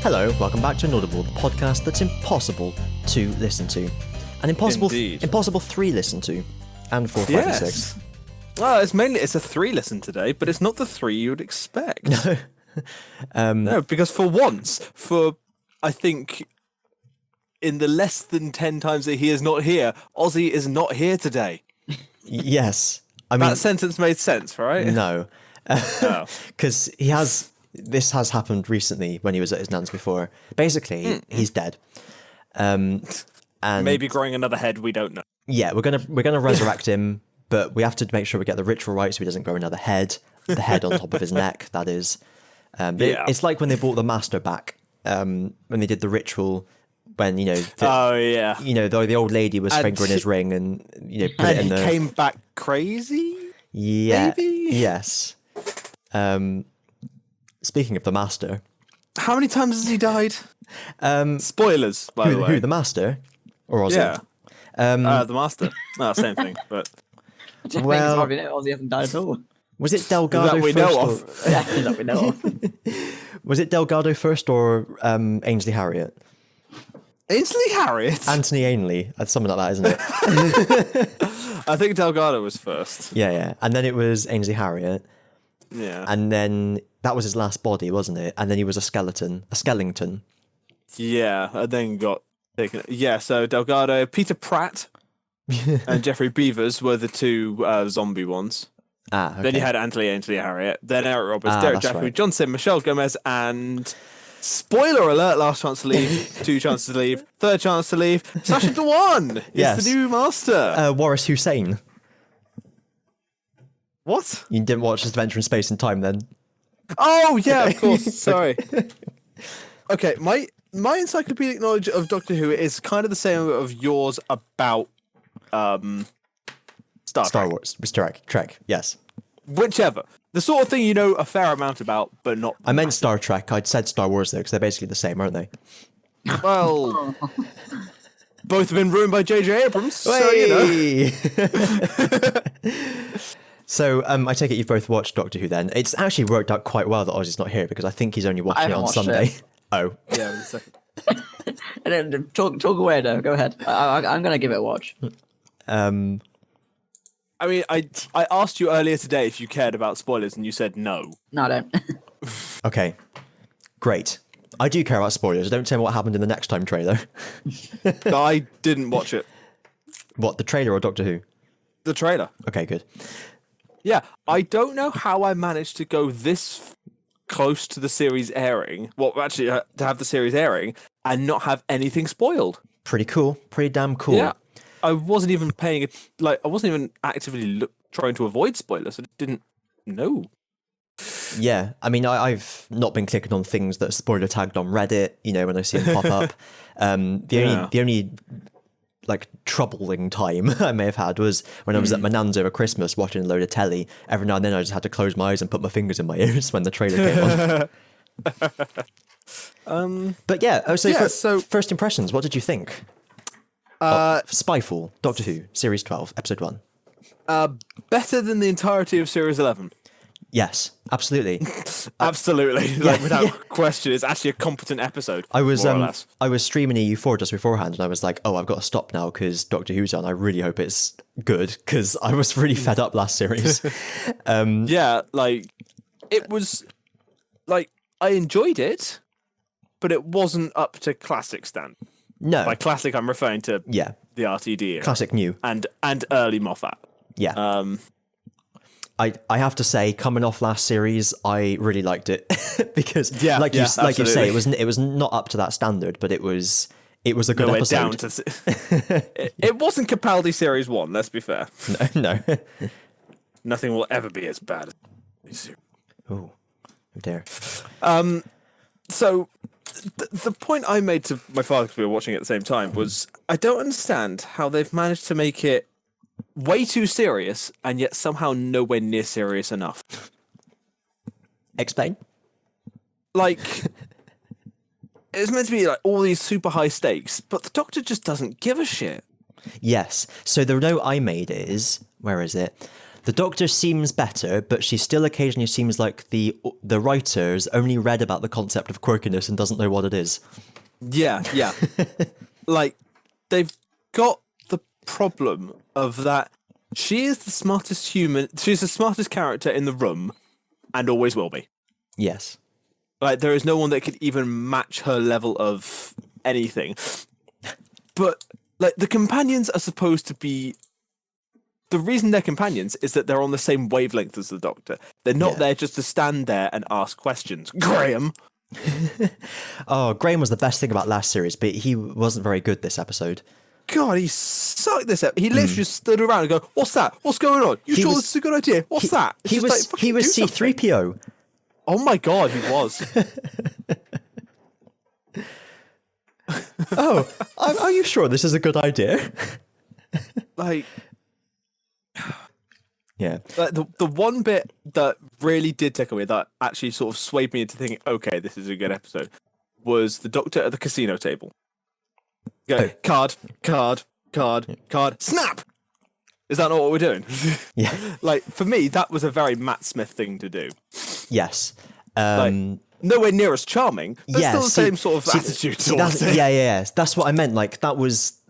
Hello, welcome back to Inaudible, the podcast that's impossible to listen to. And impossible 3 listen to. And 4, 5, and 6. Well, it's a 3 listen today, but it's not the 3 you'd expect. No. No, because for once, I think in the less than 10 times that he is not here, Ozzy is not here today. Yes. I mean, that sentence made sense, right? No. Because this has happened recently when he was at his nan's before. Basically, he's dead. And maybe growing another head, we don't know. Yeah, we're gonna resurrect him, but we have to make sure we get the ritual right so he doesn't grow another head. The head on top of his neck, that is. It's like when they brought the master back, when they did the ritual, when the old lady was fingering his ring and put it in the. He came back crazy. Yeah. Maybe? Yes. Speaking of the master, how many times has he died? Spoilers, by the way. Who, the master, or Ozzy? Yeah. The master. No, same thing. But Ozzy hasn't died at all. Was it Delgado that we first? know of. Yeah, that we know of. Was it Delgado first or Ainsley Harriott? Ainsley Harriott? Anthony Ainley. That's something like that, isn't it? I think Delgado was first. Yeah. And then it was Ainsley Harriott. Yeah. And then that was his last body, wasn't it? And then he was a skeleton. Yeah, and then got taken. Yeah, so Delgado, Peter Pratt, and Jeffrey Beavers were the 2 zombie ones. Okay. Then you had Ainsley Harriott, then Eric Roberts, Derek Jaffe, right. Johnson, Michelle Gomez, and spoiler alert, last chance to leave, 2 chances to leave, 3rd chance to leave, Sacha Dhawan is the new master. Waris Hussein. What? You didn't watch Adventure in Space and Time then? Oh, yeah, of course, sorry. Okay, my encyclopedic knowledge of Doctor Who is kind of the same of yours about Star Wars, Trek, yes. Whichever. The sort of thing you know a fair amount about, but not... I meant Star Trek. I'd said Star Wars though, because they're basically the same, aren't they? Well, both have been ruined by J.J. Abrams, so you know. So I take it you've both watched Doctor Who then. It's actually worked out quite well that Ozzy's not here, because I think he's only watching it on Sunday. Oh. Yeah, wait a second. And then talk away though. Go ahead. I'm gonna give it a watch. I mean, I asked you earlier today if you cared about spoilers, and you said no. No, I don't. Okay, great. I do care about spoilers. Don't tell me what happened in the Next Time trailer. I didn't watch it. What, the trailer or Doctor Who? The trailer. Okay, good. Yeah, I don't know how I managed to go this close to the series airing. Well, actually, to have the series airing and not have anything spoiled. Pretty cool. Pretty damn cool. Yeah. I wasn't even I wasn't even actively trying to avoid spoilers. I didn't know. Yeah, I mean, I've not been clicking on things that are spoiler tagged on Reddit, when I see them pop up. The only like troubling time I may have had was when I was at my nan's over Christmas watching a load of telly. Every now and then I just had to close my eyes and put my fingers in my ears when the trailer came on. But yeah, so first impressions, what did you think? Spyfall, Doctor Who, Series 12, Episode 1. Better than the entirety of Series 11. Yes, absolutely. Absolutely. Without question. It's actually a competent episode. I was streaming EU4 just beforehand, and I was like, oh, I've got to stop now because Doctor Who's on. I really hope it's good, because I was really fed up last series. It was, I enjoyed it, but it wasn't up to classic standard. No. By classic, I'm referring to the RTD era. Classic new. And early Moffat. Yeah. I have to say, coming off last series, I really liked it because, like you say, it was not up to that standard, but it was a good episode. It wasn't Capaldi Series 1. Let's be fair. No. Nothing will ever be as bad as. Oh dear. So the point I made to my father, because we were watching it at the same time, was I don't understand how they've managed to make it way too serious and yet somehow nowhere near serious enough. Explain. It's meant to be all these super high stakes, but the Doctor just doesn't give a shit. Yes. So the note I made is, where is it? The Doctor seems better, but she still occasionally seems like the writers only read about the concept of quirkiness and doesn't know what it is. Yeah. Like, they've got the problem of that she is the smartest human, she's the smartest character in the room, and always will be. Yes. Like, there is no one that could even match her level of anything. But, like, the companions are supposed to be... The reason they're companions is that they're on the same wavelength as the Doctor. They're not there just to stand there and ask questions. Graham! Oh, Graham was the best thing about last series, but he wasn't very good this episode. God, he sucked this up. He literally just stood around and go, "What's that? What's going on? You sure this is a good idea? What's that?" It's He was just like, he was fucking do something. C-3PO. Oh my God, he was. Oh, are you sure this is a good idea? Like, Yeah. like the one bit that really did take away, that actually sort of swayed me into thinking, okay, this is a good episode, was the Doctor at the casino table. Go, card, snap! Is that not what we're doing? Yeah. Like, for me, that was a very Matt Smith thing to do. Yes. Like, nowhere near as charming, but yeah, still the same sort of attitude towards it. Yeah. That's what I meant. Like, that was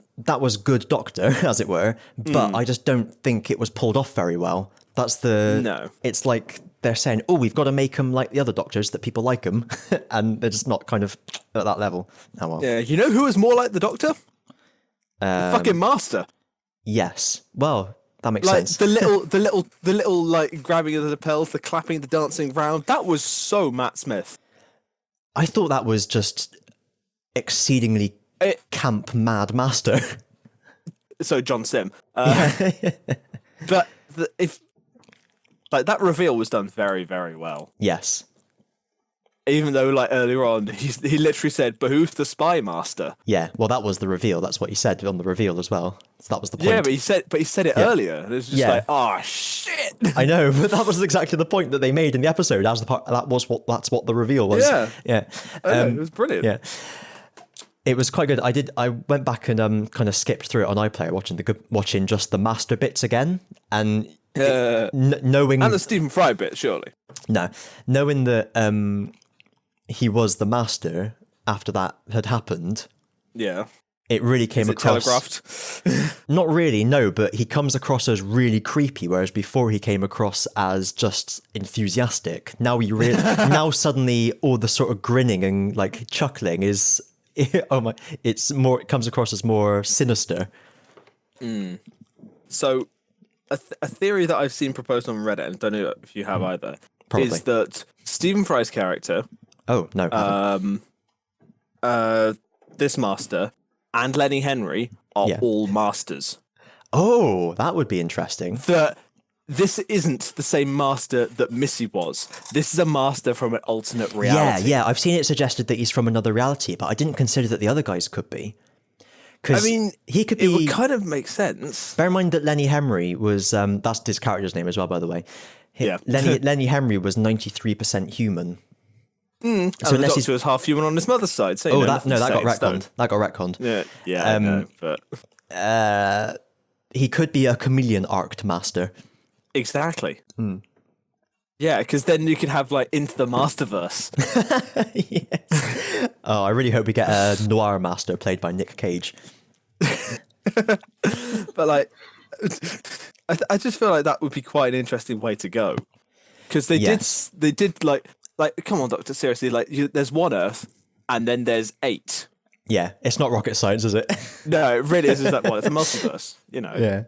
good Doctor, as it were, but I just don't think it was pulled off very well. That's the... No. It's like they're saying, oh, we've got to make them like the other Doctors, that people like them, and they're just not kind of at that level. Oh, well. Yeah, you know who is more like the Doctor? The fucking Master. Yes. Well, that makes Like, sense. the little like grabbing of the lapels, the clapping, the dancing round. That was so Matt Smith. I thought that was just exceedingly camp mad Master. So John Sim. But if like that reveal was done very, very well. Yes. Even though, like, earlier on, he literally said, "But who's the spy master?" Yeah, well, that was the reveal. That's what he said on the reveal as well. So that was the point. Yeah, but he said it earlier. And it was just like, "Oh shit!" I know, but that was exactly the point that they made in the episode. That's what the reveal was. Yeah. It was brilliant. Yeah, it was quite good. I went back and kind of skipped through it on iPlayer, watching just the Master bits again, and knowing and the Stephen Fry bit, surely. Knowing that he was the Master after that had happened. Yeah. It really came across... telegraphed? Not really, no, but he comes across as really creepy, whereas before he came across as just enthusiastic. Now now suddenly all the sort of grinning and like chuckling is... Oh my! It comes across as more sinister. So, a theory that I've seen proposed on Reddit, and don't know if you have either, Probably. is that Stephen Fry's character... Oh, no. this Master and Lenny Henry are all Masters. Oh, that would be interesting. That this isn't the same Master that Missy was. This is a Master from an alternate reality. Yeah. I've seen it suggested that he's from another reality, but I didn't consider that the other guys could be. I mean, he could be... It would kind of make sense. Bear in mind that Lenny Henry was... that's his character's name as well, by the way. Yeah. Lenny Henry was 93% human. So and the Doctor was half human on his mother's side. So that got retconned. That got retconned. Yeah. I know, but he could be a chameleon arced Master. Exactly. Yeah, because then you could have like Into the Masterverse. Yes. Oh, I really hope we get a noir Master played by Nick Cage. But like, I just feel like that would be quite an interesting way to go, because they did like come on, Doctor, seriously, like there's one Earth and then there's 8. Yeah, it's not rocket science, is it? No, it really is. It's like, well, it's a multiverse, you know. Yeah.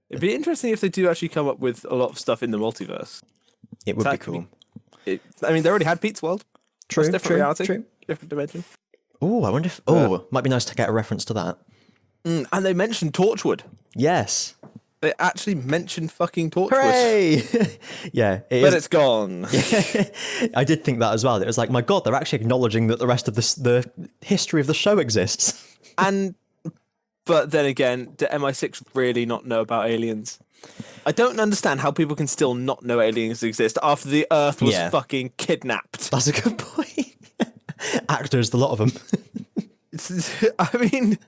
It'd be interesting if they do actually come up with a lot of stuff in the multiverse. It would be cool. I mean, they already had Pete's World. True. That's different reality, True. different dimension. Oh, I wonder if... Oh, might be nice to get a reference to that. And they mentioned Torchwood. Yes. They actually mentioned fucking Torchwood. Hooray! Yeah. But it's gone. I did think that as well. It was like, my God, they're actually acknowledging that the rest of the history of the show exists. But then again, do MI6 really not know about aliens? I don't understand how people can still not know aliens exist after the Earth was fucking kidnapped. That's a good point. Actors, the lot of them. I mean,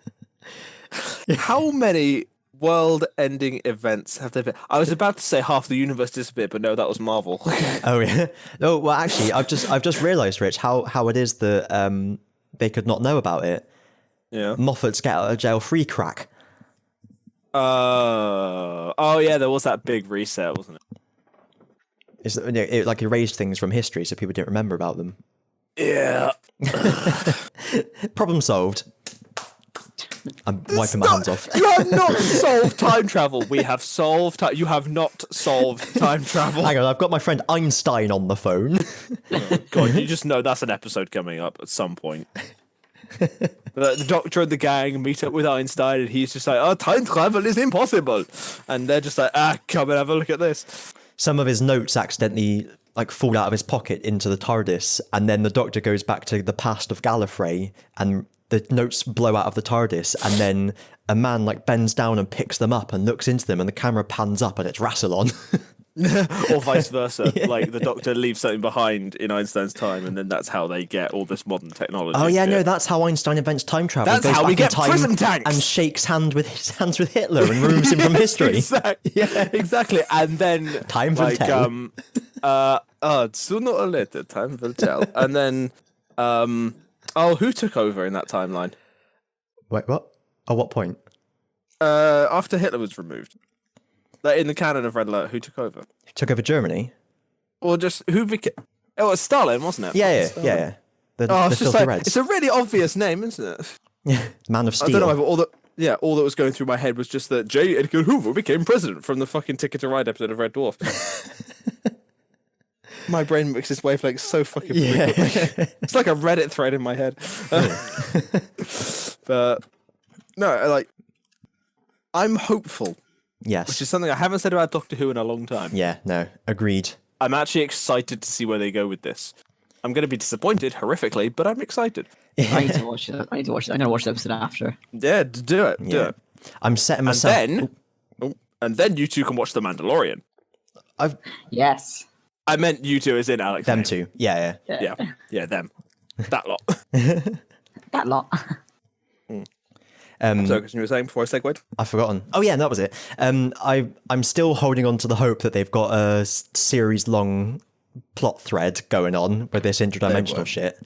how many world-ending events have there been? I was about to say half the universe disappeared, but no, that was Marvel. Oh yeah. No, well, actually, I've just realised, Rich, how it is that they could not know about it. Yeah. Moffat's get out of jail free crack. Oh yeah, there was that big reset, wasn't it? It like erased things from history, so people didn't remember about them. Yeah. Problem solved. I'm wiping my hands off. You have not solved time travel. We have solved time. You have not solved time travel. Hang on, I've got my friend Einstein on the phone. Oh, God, you just know that's an episode coming up at some point. The Doctor and the gang meet up with Einstein, and he's just like, "Oh, time travel is impossible," and they're just like, "Come and have a look at this." Some of his notes accidentally like fall out of his pocket into the TARDIS, and then the Doctor goes back to the past of Gallifrey, and the notes blow out of the TARDIS, and then a man like bends down and picks them up and looks into them, and the camera pans up, and it's Rassilon. Or vice versa. Yeah. Like the Doctor leaves something behind in Einstein's time, and then that's how they get all this modern technology. Oh yeah, no, that's how Einstein invents time travel. That's how we get prism tanks, and shakes hands with Hitler and removes him from history. Exactly. Yeah, exactly. And then time will tell. Sooner or later, time will tell. And then, who took over in that timeline? Wait, what? At what point? After Hitler was removed. Like in the canon of Red Alert, who took over? Who took over Germany? Or just who became? Oh, it was Stalin, wasn't it? Yeah. The it's just like Reds. it's a really obvious name, isn't it? Yeah, Man of Steel. I don't know if all that was going through my head was just that J. Edgar Hoover became president from the fucking Ticket to Ride episode of Red Dwarf. My brain mixes wavelengths so fucking frequently. It's like a Reddit thread in my head. But no, like I'm hopeful. Yes. Which is something I haven't said about Doctor Who in a long time. Yeah, no, agreed. I'm actually excited to see where they go with this. I'm going to be disappointed, horrifically, but I'm excited. I need to watch it. I'm going to watch the episode after. Yeah, do it. Do it. I'm setting myself... And then you two can watch The Mandalorian. Yes. I meant you two as in Alex. Them two. Yeah. Yeah, them. That lot. That lot. So, as you were saying before I segued? I've forgotten. Oh yeah, that was it. I'm still holding on to the hope that they've got a series-long plot thread going on with this interdimensional shit.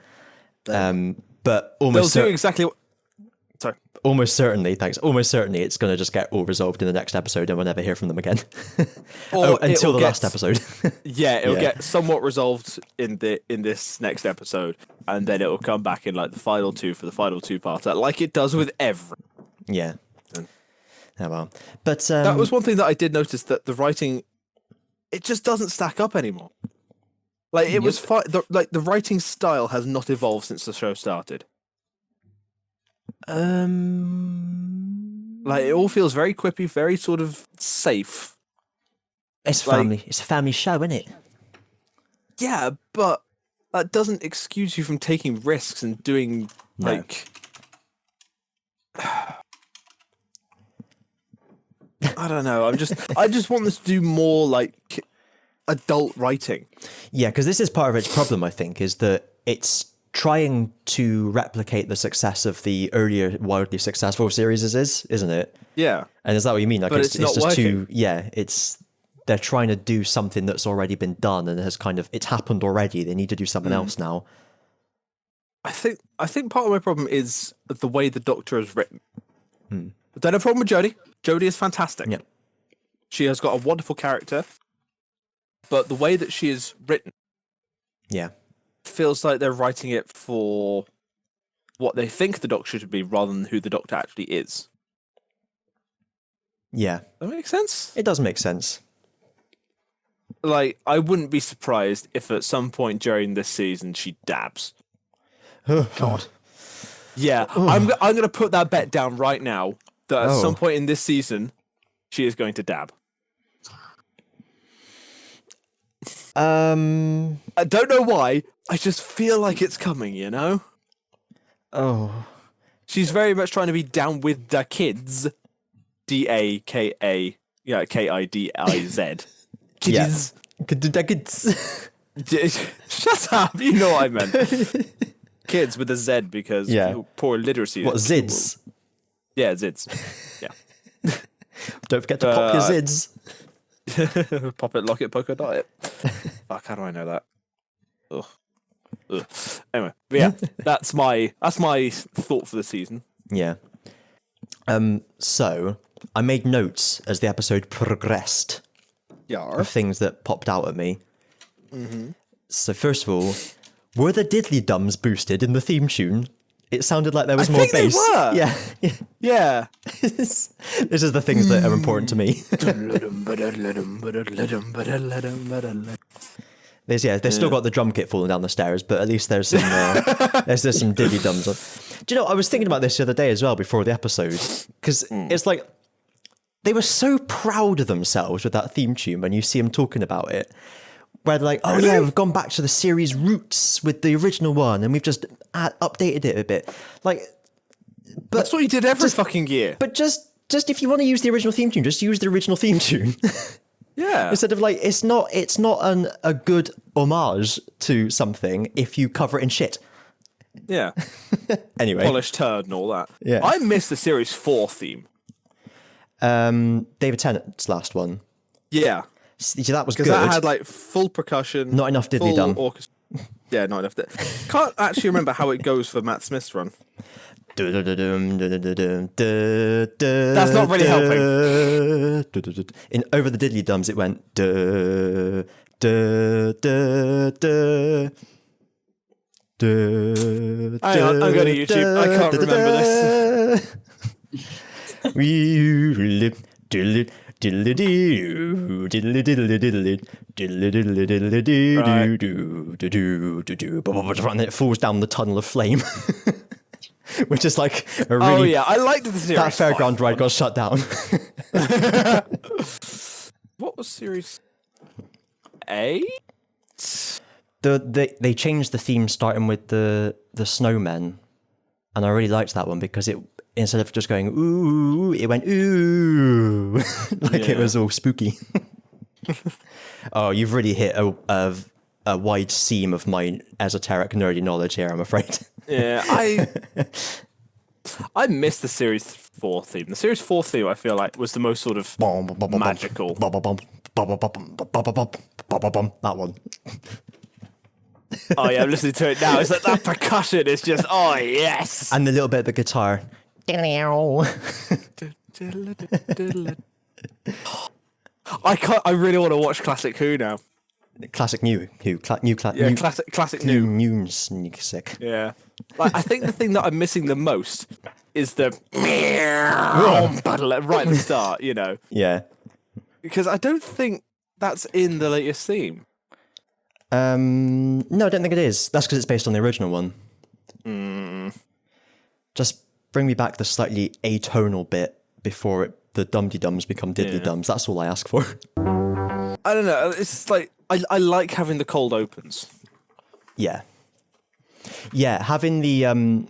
But almost they'll do exactly what... Sorry. Almost certainly it's going to just get all resolved in the next episode, and we'll never hear from them again. Until the last episode. It'll get somewhat resolved in this next episode, and then it'll come back in like the final two for the final two parts, like it does with every. Yeah. Oh well. But that was one thing that I did notice, that the writing, it just doesn't stack up anymore. Like it was the writing style has not evolved since the show started. Like it all feels very quippy, very sort of safe. It's family. It's a family show, isn't it? Yeah, but that doesn't excuse you from taking risks and doing like. I don't know. I just want this to do more like adult writing. Yeah, because this is part of its problem. I think is that it's trying to replicate the success of the earlier wildly successful series, isn't it? Yeah. And is that what you mean? Like, but it's not just working. They're trying to do something that's already been done and it's happened already. They need to do something else now. I think part of my problem is the way the Doctor is written. I don't have a problem with Jodie. Jodie is fantastic. Yeah. She has got a wonderful character, but the way that she is written, feels like they're writing it for what they think the Doctor should be rather than who the Doctor actually is. Yeah. Does that make sense? It does make sense. Like, I wouldn't be surprised if at some point during this season she dabs. God. Yeah, I'm going to put that bet down right now that at some point in this season she is going to dab. I don't know why. I just feel like it's coming, you know? Oh. She's very much trying to be down with the kids. D-A-K-A. Yeah, K-I-D-I-Z. Kids. Yeah. Shut up. You know what I meant. Kids with a Z because poor literacy. What, Zids? Yeah, Zids. Yeah. Don't forget to pop your zids. Pop it, lock it, poke it, dot it. Fuck, how do I know that? Ugh. Anyway, but yeah, that's my thought for the season. Yeah. So I made notes as the episode progressed of things that popped out at me. Mm-hmm. So first of all, were the diddly dums boosted in the theme tune? It sounded like there was more bass. They were. Yeah. This is the things that are important to me. They've still got the drum kit falling down the stairs, but at least there's some there's some diddly dums. Do you know? I was thinking about this the other day as well before the episode, because it's like they were so proud of themselves with that theme tune when you see them talking about it. Where they're like, oh yeah, we've gone back to the series roots with the original one, and we've just updated it a bit. Like, but that's what you did every fucking year. But just if you want to use the original theme tune, just use the original theme tune. Yeah. Instead of like, it's not a good homage to something if you cover it in shit. Yeah. Anyway, polished turd and all that. Yeah. I missed the series 4 theme. David Tennant's last one. Yeah. So that was good. Because that had like full percussion. Not enough diddly dum. Yeah, not enough. Can't actually remember how it goes for Matt Smith's run. That's not really helping. In Over the Diddly Dums, it went. I'm going to YouTube. I can't remember this. And it falls down the tunnel of flame. Which is like a really... Oh yeah, I liked the series. That fairground ride got shut down. What was series 8? They changed the theme starting with the snowmen, and I really liked that one because it, instead of just going ooh, it went ooh, like it was all spooky. Oh, you've really hit a wide seam of my esoteric nerdy knowledge here, I'm afraid. Yeah, I missed the series 4 theme. The series 4 theme, I feel like, was the most sort of magical. That one. Oh yeah, I'm listening to it now. It's like that percussion is just, oh yes. And the little bit of the guitar. I really want to watch Classic Who now. Classic new Who. Classic new. Music. Yeah. Like, I think the thing that I'm missing the most is the right at the start, you know. Yeah. Because I don't think that's in the latest theme. No, I don't think it is. That's because it's based on the original one. Just bring me back the slightly atonal bit before the dum-de-dums become diddly-dums. That's all I ask for. I don't know. It's like, I like having the cold opens. Yeah. Yeah, having the...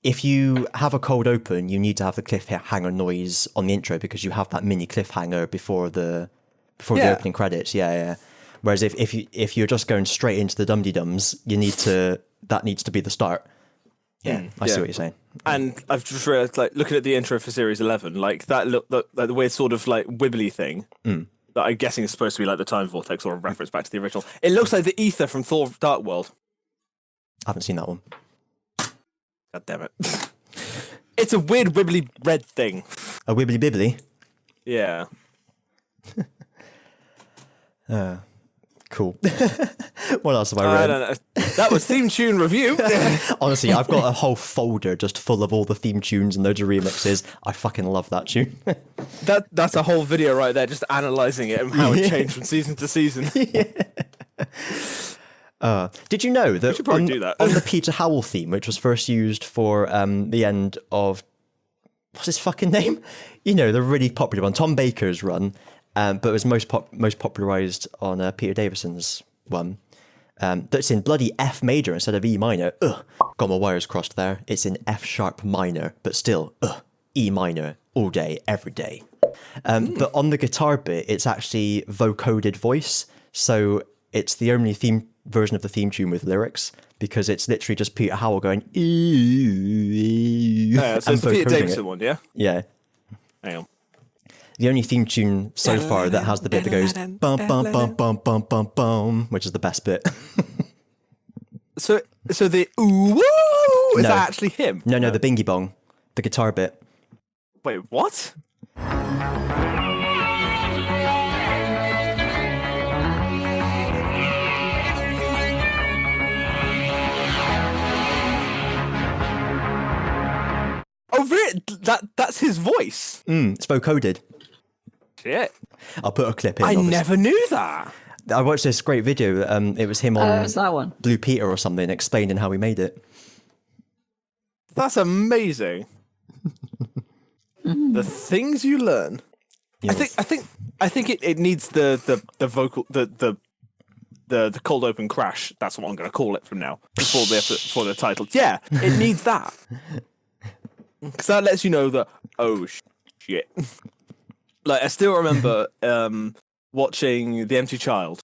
if you have a cold open, you need to have the cliffhanger noise on the intro because you have that mini cliffhanger before the opening credits. Yeah. Whereas if you're just going straight into the dum-de-dums, that needs to be the start. Yeah, I see what you're saying. And I've just realized, like, looking at the intro for Series 11, like the weird sort of like wibbly thing that I'm guessing is supposed to be like the time vortex or a reference back to the original. It looks like the ether from Thor: Dark World. I haven't seen that one. God damn it! It's a weird wibbly red thing. A wibbly bibbly. Yeah. Cool. What else have I read? I don't know. That was theme tune review. Honestly, I've got a whole folder just full of all the theme tunes and loads of remixes. I fucking love that tune. That's a whole video right there, just analysing it and how it changed from season to season. Did you know that, do that on the Peter Howell theme, which was first used for the end of... What's his fucking name? You know, the really popular one, Tom Baker's run. But it was most popularised on Peter Davison's one. That's in bloody F major instead of E minor. Got my wires crossed there. It's in F sharp minor, but still, E minor all day, every day. But on the guitar bit, it's actually vocoded voice. So it's the only version of the theme tune with lyrics because it's literally just Peter Howell going, so it's the Peter Davison one, yeah? Yeah. Hang on. the only theme tune so far that has the bit that goes bum bum bum bum bum bum bum, which is the best bit. So the ooh woo is that actually him? No, the bingy bong, the guitar bit. Wait, what? Oh, really? That's his voice? It's vocoded. Shit. I'll put a clip in. I never knew that. I watched this great video. It was him on What's that one? Blue Peter or something, explaining how he made it. That's amazing. The things you learn. Yes. I think it needs the vocal the cold open crash. That's what I'm going to call it from now. For the title. Yeah, it needs that. Because that lets you know that, oh shit. Like, I still remember watching The Empty Child,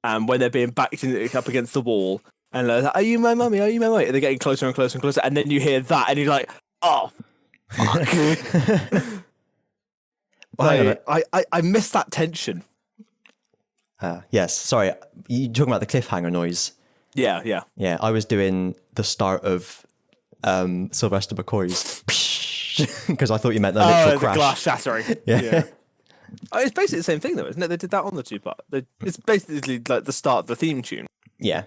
and when they're being backed up against the wall, and like, are you my mummy? Are you my mate? And they're getting closer and closer and closer, and then you hear that, and you're like, oh, fuck. I missed that tension. Yes, sorry. You talking about the cliffhanger noise? Yeah. Yeah, I was doing the start of Sylvester McCoy's because I thought you meant the literal crash. The glass shattering. Yeah. Oh, it's basically the same thing, though, isn't it? They did that on the two-part. It's basically like the start of the theme tune. Yeah.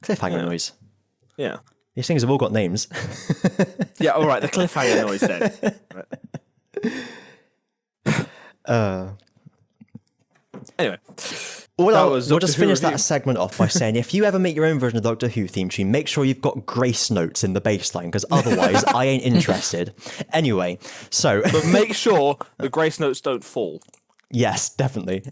Cliffhanger noise. Yeah. These things have all got names. Yeah, all right, the cliffhanger noise then. Anyway. We'll just finish that segment off by saying, if you ever make your own version of the Doctor Who theme tune, make sure you've got grace notes in the bass line, because otherwise I ain't interested. Anyway, so... But make sure the grace notes don't fall. Yes, definitely.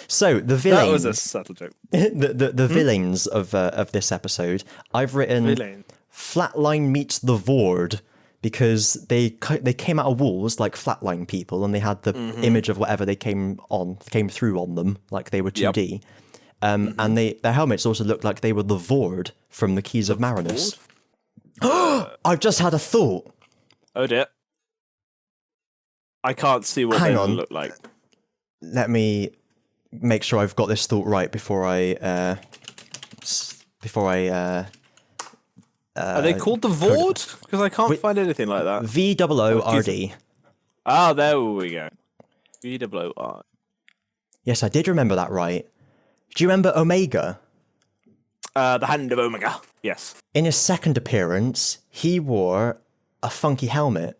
So the villains... That was a subtle joke. The villains of this episode, I've written Flatline meets the Vord, because they came out of walls like flatline people, and they had the image of whatever they came through on them, like they were 2D. And their helmets also looked like they were the Vord from the Keys of Marinus. I've just had a thought. Oh dear. I can't see what they look like. Let me make sure I've got this thought right before I are they called the Vord? Because I can't find anything like that. VOORD. Ah, there we go. VOORD. Yes, I did remember that right. Do you remember Omega? The Hand of Omega. Yes. In his second appearance, he wore a funky helmet.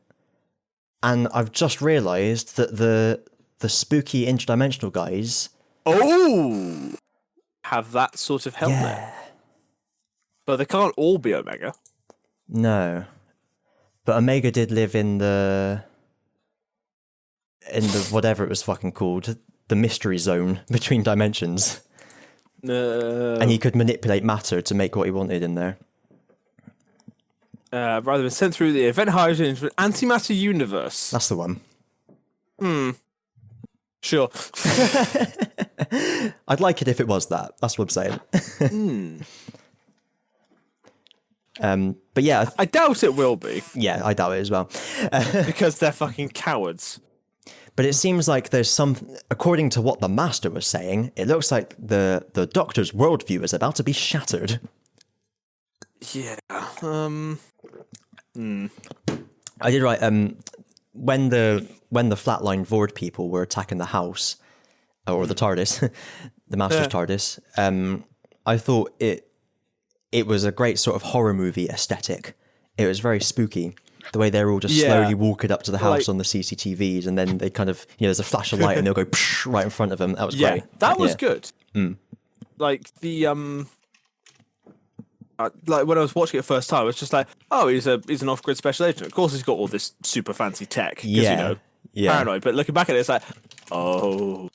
And I've just realised that the spooky interdimensional guys... Oh! Have that sort of helmet. Yeah. But they can't all be Omega. No. But Omega did live in the whatever it was fucking called, the mystery zone between dimensions. And he could manipulate matter to make what he wanted in there. Rather than sent through the event horizon into an antimatter universe. That's the one. Sure. I'd like it if it was that. That's what I'm saying. But yeah, I doubt it will be. Yeah, I doubt it as well. Because they're fucking cowards. But it seems like there's some, according to what the Master was saying, it looks like the Doctor's worldview is about to be shattered. Yeah. I did write, when the flatline Vord people were attacking the house, or the TARDIS, the Master's TARDIS, I thought it was a great sort of horror movie aesthetic. It was very spooky. The way they're all just slowly walking up to the house on the CCTVs, and then they kind of, there's a flash of light and they'll go right in front of them. That was great. That was good. Like the like when I was watching it first time, it's just like, oh, he's an off-grid special agent. Of course, he's got all this super fancy tech. Paranoid. But looking back at it, it's like, oh.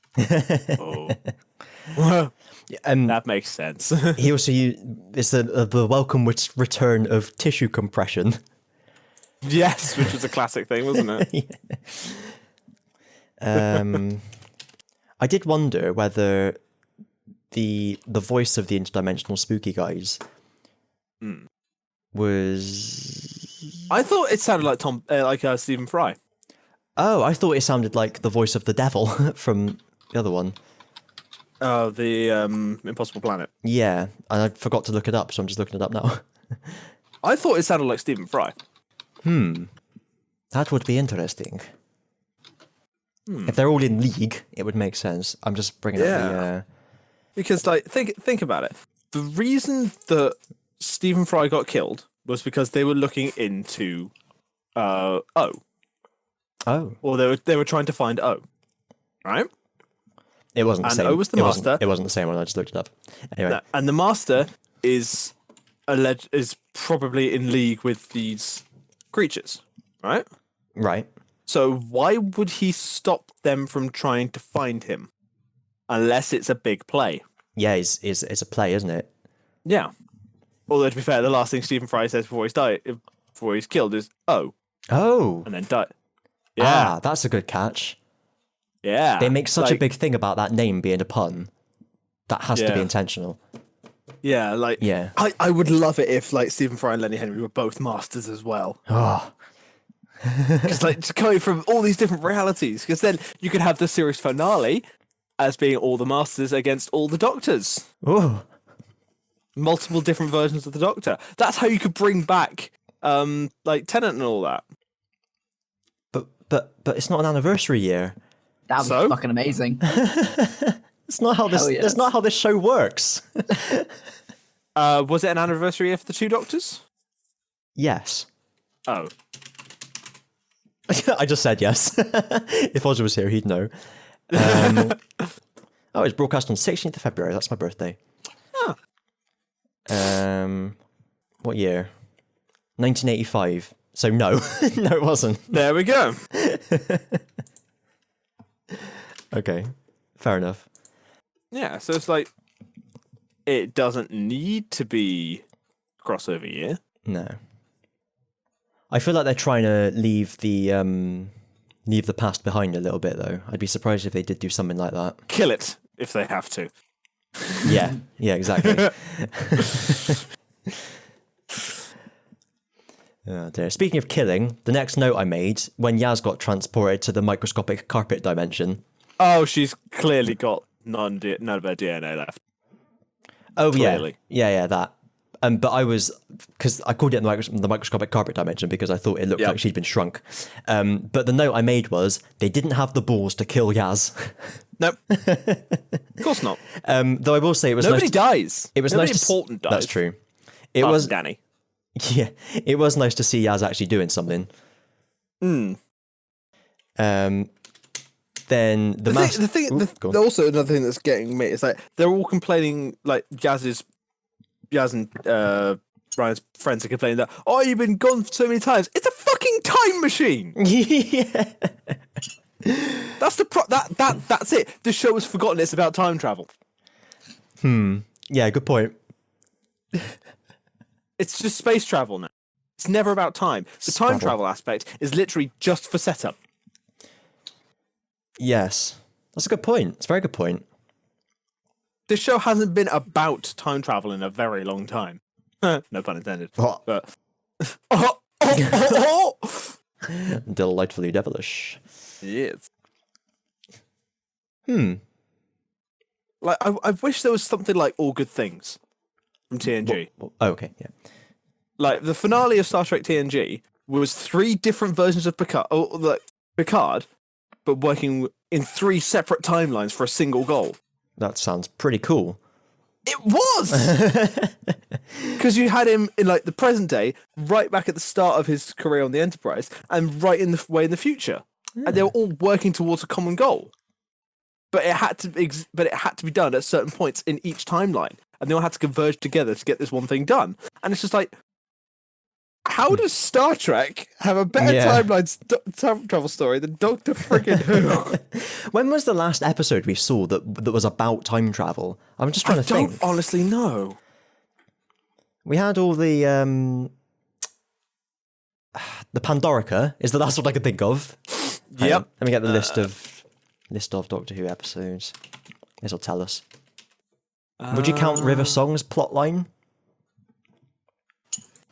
That makes sense. He also it's the welcome return of tissue compression. Yes, which was a classic thing, wasn't it? I did wonder whether the voice of the interdimensional spooky guys was I thought it sounded like Stephen Fry. Oh, I thought it sounded like the voice of the devil from the other one. Oh, the Impossible Planet. Yeah, and I forgot to look it up, so I'm just looking it up now. I thought it sounded like Stephen Fry. That would be interesting. If they're all in league, it would make sense. I'm just bringing up the... Because, like, think about it. The reason that Stephen Fry got killed was because they were looking into O. Oh. Or they were trying to find O. Right? It wasn't the And same. O was the master. It wasn't the same one, I just looked it up. Anyway. No, and the master is probably in league with these creatures. Right? Right. So why would he stop them from trying to find him? Unless it's a big play. Yeah, it's a play, isn't it? Yeah. Although, to be fair, the last thing Stephen Fry says before he's killed is, "Oh." Oh. And then die. Yeah. Ah, that's a good catch. Yeah. They make such a big thing about that name being a pun. That has to be intentional. Yeah, like... Yeah. I would love it if, like, Stephen Fry and Lenny Henry were both masters as well. Oh. Because, like, just coming from all these different realities. Because then you could have the series finale as being all the masters against all the doctors. Oh. Multiple different versions of the Doctor. That's how you could bring back, like, Tennant and all that. But it's not an anniversary year. That was fucking amazing. It's not how this. Yes. That's not how this show works. Was it an anniversary of the two Doctors? Yes. Oh. I just said yes. If Ozzy was here, he'd know. It's broadcast on 16th of February. That's my birthday. Oh. What year? 1985. So no, no, it wasn't. There we go. Okay, fair enough. Yeah, so it's like, it doesn't need to be crossover year. No. I feel like they're trying to leave the past behind a little bit, though. I'd be surprised if they did do something like that. Kill it if they have to. Yeah, exactly. Oh dear. Speaking of killing, the next note I made, when Yaz got transported to the microscopic carpet dimension. Oh, she's clearly got none of her DNA left. Oh, clearly. Yeah, that. But I was, because I called it the microscopic carpet dimension because I thought it looked like she'd been shrunk. But the note I made was, they didn't have the balls to kill Yaz. Nope. Of course not. Though I will say it was Nobody dies. It was Nobody nice important dies. That's true. It was Danny. Yeah, it was nice to see Yaz actually doing something. Then also another thing that's getting me is like they're all complaining, like Yaz and Ryan's friends are complaining that, oh, you've been gone so many times. It's a fucking time machine. Yeah. That's that's it. The show has forgotten it's about time travel. Yeah, good point. It's just space travel now. It's never about time. The time travel aspect is literally just for setup. Yes. That's a good point. It's a very good point. This show hasn't been about time travel in a very long time. No pun intended. But Delightfully devilish. Yes. Like I wish there was something like All Good Things from TNG. Oh, okay, yeah. Like the finale of Star Trek TNG was 3 different versions of Picard, but working in 3 separate timelines for a single goal. That sounds pretty cool. It was! Because you had him in like the present day, right back at the start of his career on the Enterprise, and right in the way in the future. And they were all working towards a common goal. But it had to be done at certain points in each timeline. And they all had to converge together to get this one thing done. And it's just like, how does Star Trek have a better time travel story than Doctor Friggin' Who? When was the last episode we saw that was about time travel? I'm just trying to think. I don't honestly know. We had all the Pandorica is the last one I could think of. Yep. Let me get the list of Doctor Who episodes. This will tell us. Would you count River Song's plotline?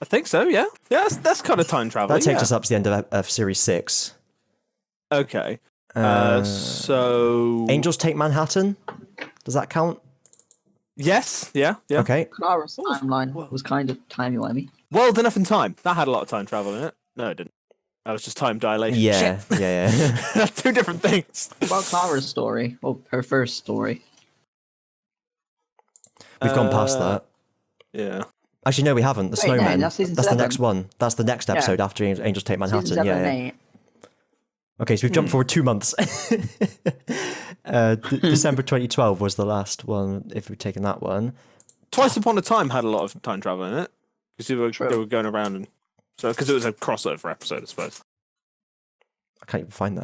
I think so. Yeah. Yeah. That's kind of time travel. That takes us up to the end of series 6. Okay. Uh, So Angels Take Manhattan. Does that count? yes. Yeah. Yeah. Okay. Clara's timeline was kind of timey-wimey. World Enough in Time. That had a lot of time travel in it. No, it didn't. That was just time dilation. Yeah. Shit. Yeah. Two different things. What about Clara's story? Well, her first story. We've gone past that. Yeah. Actually, no, we haven't. The Wait, no, Snowmen. that's season the 7. next one. That's the next episode after Angels Take Manhattan. Season 7 Yeah. and 8. Okay, so we've jumped forward 2 months. December 2012 was the last one, if we've taken that one. Twice Upon a Time had a lot of time travel in it because they were going around and so because it was a crossover episode, I suppose. I can't even find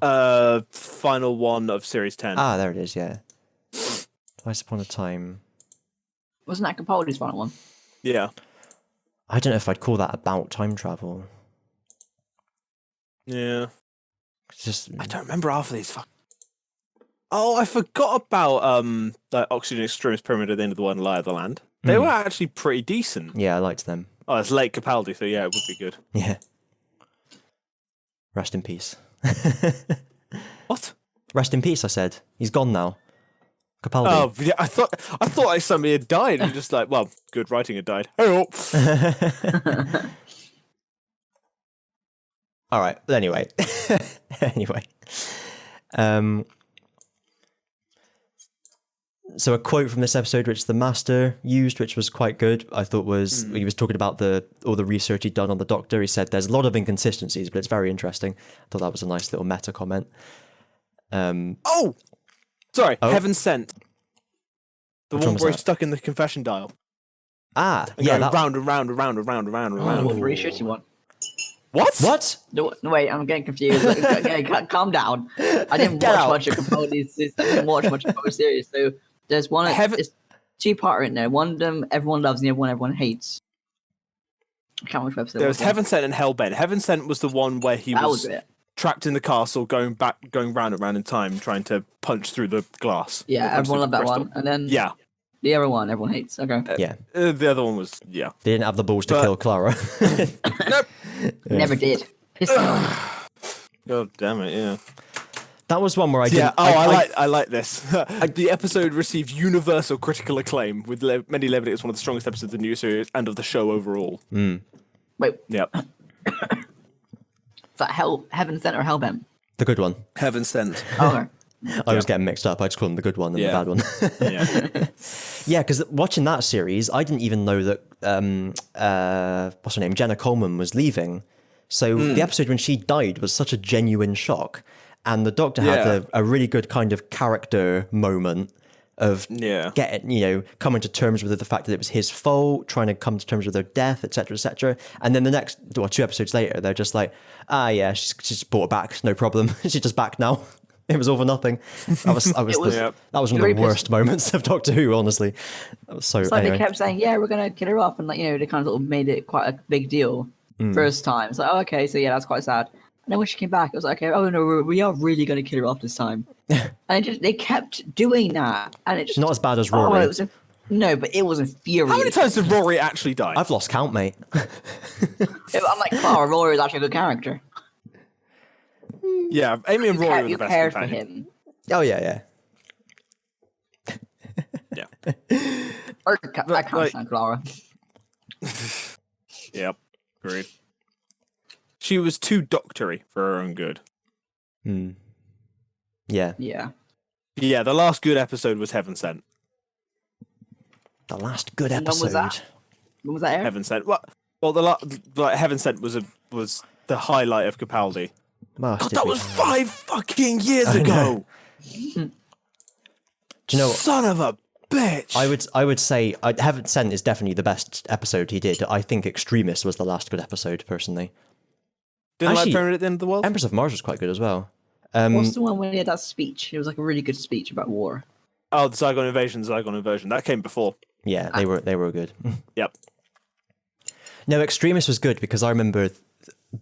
that. Final one of series 10. Ah, there it is, yeah. Twice Upon a Time. Wasn't that Capaldi's final one? Yeah. I don't know if I'd call that about time travel. Yeah. It's just... I don't remember half of these. Oh, I forgot about that Oxygen Extremist Pyramid at the end of the one, Lie of the Land. They were actually pretty decent. Yeah, I liked them. Oh, it's late Capaldi, so yeah, it would be good. Yeah. Rest in peace. What? Rest in peace, I said. He's gone now. Capaldi. Oh, yeah, I thought somebody had died and just like, well, good writing had died. Oh. All right. Anyway. So a quote from this episode, which the Master used, which was quite good, I thought was he was talking about all the research he'd done on the Doctor. He said there's a lot of inconsistencies, but it's very interesting. I thought that was a nice little meta comment. Sorry, Heaven Sent. The Which one one was where that? he's stuck in the confession dial. Ah, And yeah. going round and round and round and round and round and round. Oh, the really shitty one. What? What? No, wait, I'm getting confused. Okay, calm down. I didn't Get watch out. much of Capaldi's. I didn't watch much of Capaldi's series. So there's one. It's two-parter in there. One of them everyone loves, and the other one everyone hates. I can't remember which episode. There was Heaven Sent and Hellbent. Heaven Sent was the one where he That was was it. trapped in the castle, going round and round in time, trying to punch through the glass. Yeah, Punch everyone through loved the that crystal. one. And then Yeah. the other one everyone hates. Okay. Yeah. The other one was, yeah. They didn't have the balls to But- kill Clara. Nope. Never did. Pissed me off. God damn it, yeah. That was one where I didn't... Yeah, I like this. The episode received universal critical acclaim, with many labelling it as one of the strongest episodes of the new series and of the show overall. Wait, Yep. is that Heaven Sent or Hellbent? The good one. Heaven Sent. Oh, I was getting mixed up. I just called them the good one and Yeah. the bad one. Yeah. Yeah, because watching that series, I didn't even know that what's her name, Jenna Coleman, was leaving. So the episode when she died was such a genuine shock, and the Doctor had a really good kind of character moment of getting, coming to terms with the fact that it was his fault, trying to come to terms with her death, etc., etc. And then the next, 2 episodes later, they're just like, she's just brought her back, no problem. She's just back now. It was all for nothing. That was one of the worst moments of Doctor Who, honestly. That was so. it's like anyway. they kept saying, "Yeah, we're gonna kill her off," and they kind of made it quite a big deal first time. It's like, oh, okay, so yeah, that's quite sad. And then when she came back, it was like, okay, oh no, we are really gonna kill her off this time. And they kept doing that, and it just Not as bad as Rory. No, but it was infuriating. How many times did Rory actually die? I've lost count, mate. I'm like, Clara, Rory is actually a good character. Yeah, Amy and Rory were the You best cared for companion. him. Oh yeah. Yeah. I can't stand Clara. Yep. Agreed. She was too doctory for her own good. Yeah. Yeah. Yeah, the last good episode was Heaven Sent. The last good And when episode. was that? When was that aired? Heaven Sent. Well, Heaven Sent was the highlight of Capaldi. Must God, it that be was time. 5 fucking years ago. Do you know what? Son of a bitch. I would say Heaven Sent is definitely the best episode he did. I think Extremist was the last good episode, personally. Didn't Actually, like Pyramid at the End of the World? Empress of Mars was quite good as well. What's the one when he had that speech? It was like a really good speech about war. Oh, the Zygon Invasion. That came before. Yeah, they were good. Yep. No, Extremist was good because I remember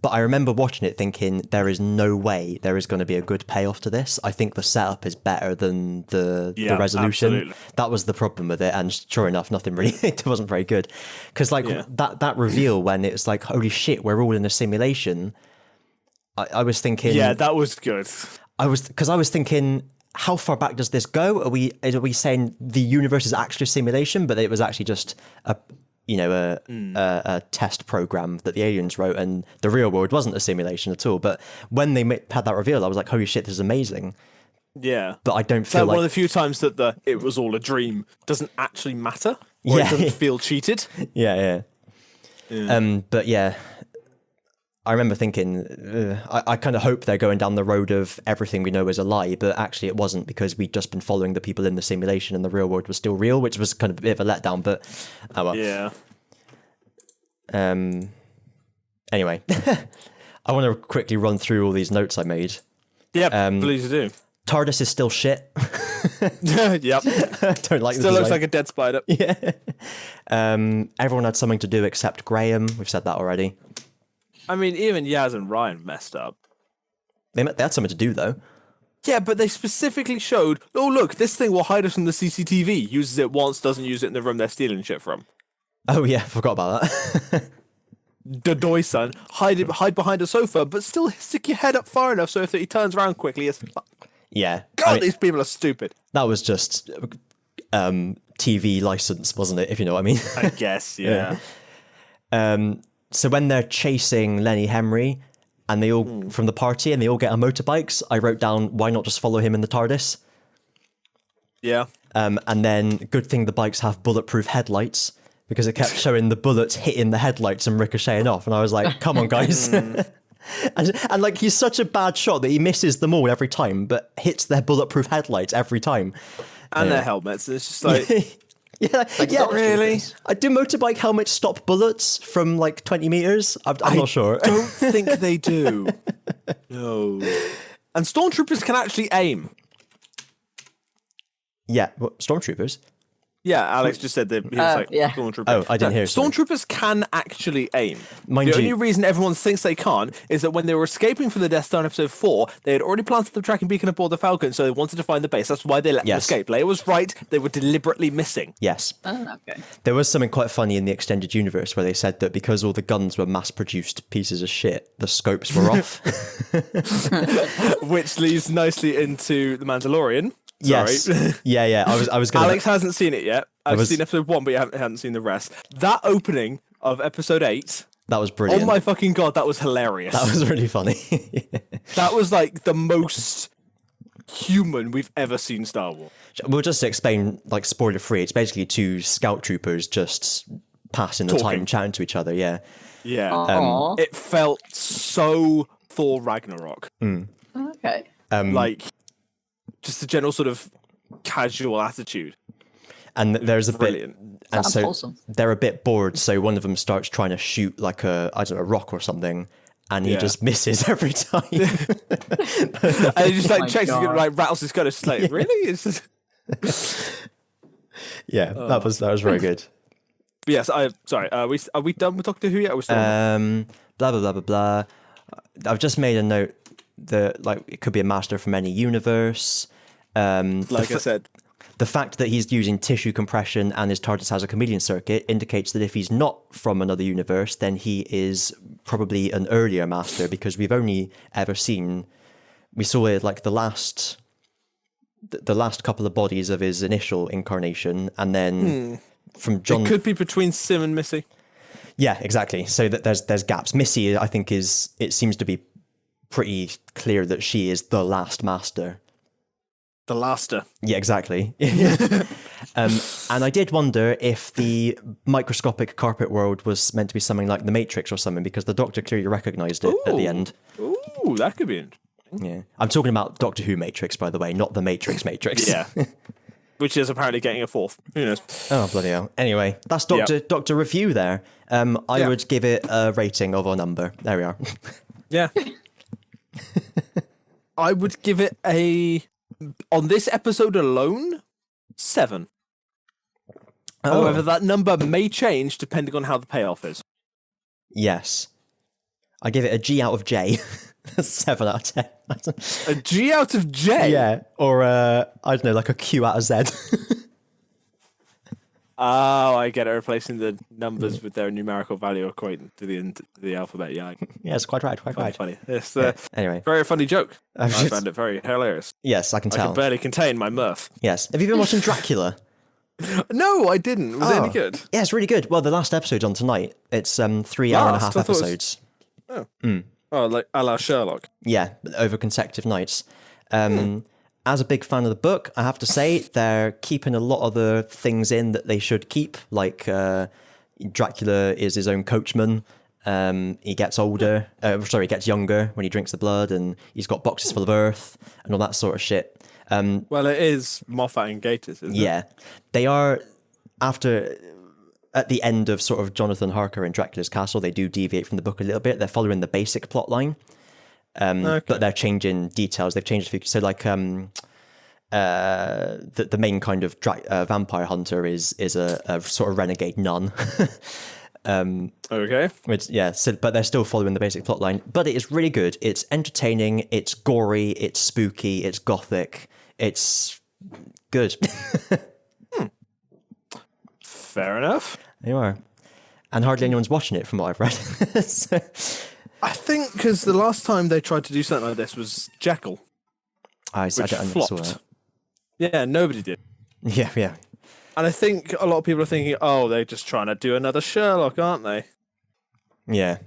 but I remember watching it thinking there is no way there is going to be a good payoff to this. I think the setup is better than the resolution. Absolutely. That was the problem with it, and sure enough, nothing really. It wasn't very good because that reveal when it's like, holy shit, we're all in a simulation. I was thinking, yeah, that was good. I was thinking, how far back does this go? Are we saying the universe is actually a simulation, but it was actually just a test program that the aliens wrote, and the real world wasn't a simulation at all. But when they had that reveal, I was like, holy shit, this is amazing. Yeah. But I don't feel like... one of the few times that it was all a dream doesn't actually matter, or it doesn't feel cheated. Yeah. But yeah, I remember thinking, I kind of hope they're going down the road of everything we know is a lie, but actually it wasn't, because we'd just been following the people in the simulation and the real world was still real, which was kind of a bit of a letdown, but oh well. Yeah. Anyway, I want to quickly run through all these notes I made. Yeah, please do. TARDIS is still shit. Yep. Don't like still looks like a dead spider. Yeah. Everyone had something to do except Graham. We've said that already. I mean, even Yaz and Ryan messed up. They had something to do, though. Yeah, but they specifically showed, oh, look, this thing will hide us from the CCTV. Uses it once, doesn't use it in the room they're stealing shit from. Oh, yeah, forgot about that. Dodoy, son. Hide behind a sofa, but still stick your head up far enough so if he turns around quickly, it's... Yeah. God, these people are stupid. That was just TV license, wasn't it, if you know what I mean? I guess, yeah. So when they're chasing Lenny Henry and they all from the party and they all get on motorbikes, I wrote down, why not just follow him in the TARDIS? Yeah. And then good thing the bikes have bulletproof headlights, because it kept showing the bullets hitting the headlights and ricocheting off. And I was like, come on, guys. and like, he's such a bad shot that he misses them all every time, but hits their bulletproof headlights every time. And their helmets. It's just like... Yeah, really? Do motorbike helmets stop bullets from like 20 meters? I'm not sure. I don't think they do. No. And stormtroopers can actually aim. Yeah, what, stormtroopers? Yeah, Alex just said that he was like, stormtroopers. Oh, I didn't hear. Stormtroopers can actually aim. Mind the you, only reason everyone thinks they can't is that when they were escaping from the Death Star in episode 4, they had already planted the tracking beacon aboard the Falcon, so they wanted to find the base. That's why they let them escape. Leia was right. They were deliberately missing. Yes. Okay. There was something quite funny in the extended universe where they said that because all the guns were mass-produced pieces of shit, the scopes were off. Which leads nicely into The Mandalorian. Sorry. Yes. Yeah. I was going. Alex hasn't seen it yet. I've seen episode 1, but you haven't seen the rest. That opening of episode 8. That was brilliant. Oh my fucking god, that was hilarious. That was really funny. That was like the most human we've ever seen Star Wars. We'll just explain, like, spoiler free. It's basically two scout troopers just passing the time chatting to each other. Yeah. Yeah. It felt so Thor Ragnarok. Okay. Like, just the general sort of casual attitude. And there's a Brilliant. bit, and so wholesome. They're a bit bored. So one of them starts trying to shoot like a rock or something, and he just misses every time. And he just like checks, like rattles his gun. It's just like, really? It's just... that was very good. But yes, sorry. Are we done with Doctor Who yet? Are we still blah blah blah blah blah. I've just made a note that like it could be a master from any universe. Like I said. The fact that he's using tissue compression and his TARDIS has a chameleon circuit indicates that if he's not from another universe, then he is probably an earlier master, because we've only ever we saw it like the last couple of bodies of his initial incarnation, and then from John. It could be between Sim and Missy. Yeah, exactly. So that there's gaps. Missy, I think, it seems to be pretty clear that she is the last master. The Laster. Yeah, exactly. And I did wonder if the microscopic carpet world was meant to be something like the Matrix or something, because the Doctor clearly recognised it at the end. Ooh, that could be interesting. Yeah, I'm talking about Doctor Who Matrix, by the way, not the Matrix. Yeah, which is apparently getting a 4th. Who knows? Oh, bloody hell. Anyway, that's Doctor Review there. I would give it a rating of a number. There we are. Yeah. I would give it on this episode alone, 7. However, that number may change depending on how the payoff is. Yes. I give it a G out of J. 7 out of 10. A G out of J? Yeah, or I don't know, like a Q out of Z. Oh, I get it. Replacing the numbers with their numerical value according to the alphabet. Yeah. Yes, quite right. Funny. It's Anyway, very funny joke. I found it very hilarious. yes, I can I tell. can barely contain my mirth. Yes. Have you been watching Dracula? No, I didn't. Was it any good? Yeah, it's really good. Well, the last episode's on tonight. It's 3 hour and a half I thought it was- episodes. Oh, like a la Sherlock. Yeah, over consecutive nights. As a big fan of the book, I have to say they're keeping a lot of the things in that they should keep. Like Dracula is his own coachman. He gets older. He gets younger when he drinks the blood, and he's got boxes full of earth and all that sort of shit. Well, it is Moffat and Gatiss, isn't it? Yeah, they are at the end of sort of Jonathan Harker and Dracula's Castle, they do deviate from the book a little bit. They're following the basic plot line, but they're changing details. They've changed a few. So like the main kind of vampire hunter is a sort of renegade nun. Okay. But they're still following the basic plot line. But it is really good. It's entertaining. It's gory. It's spooky. It's gothic. It's good. Fair enough. You are. And hardly anyone's watching it from what I've read. So, I think because the last time they tried to do something like this was Jekyll, I which saw flopped. that. Yeah, nobody did. Yeah. And I think a lot of people are thinking, oh, they're just trying to do another Sherlock, aren't they? Yeah.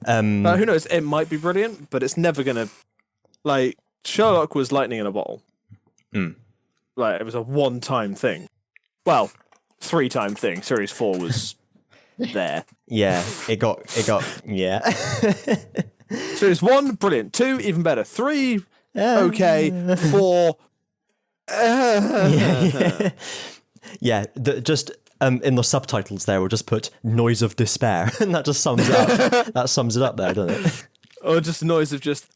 Who knows? It might be brilliant, but it's never going to... Like, Sherlock was lightning in a bottle. Like, it was a one-time thing. Well, 3-time thing. Series 4 was there. Yeah, it got yeah. Series 1, brilliant. 2, even better. 3, okay. 4... Yeah. Just in the subtitles there, we'll just put "noise of despair," and that just sums it up. That sums it up there, doesn't it? Or just noise of just.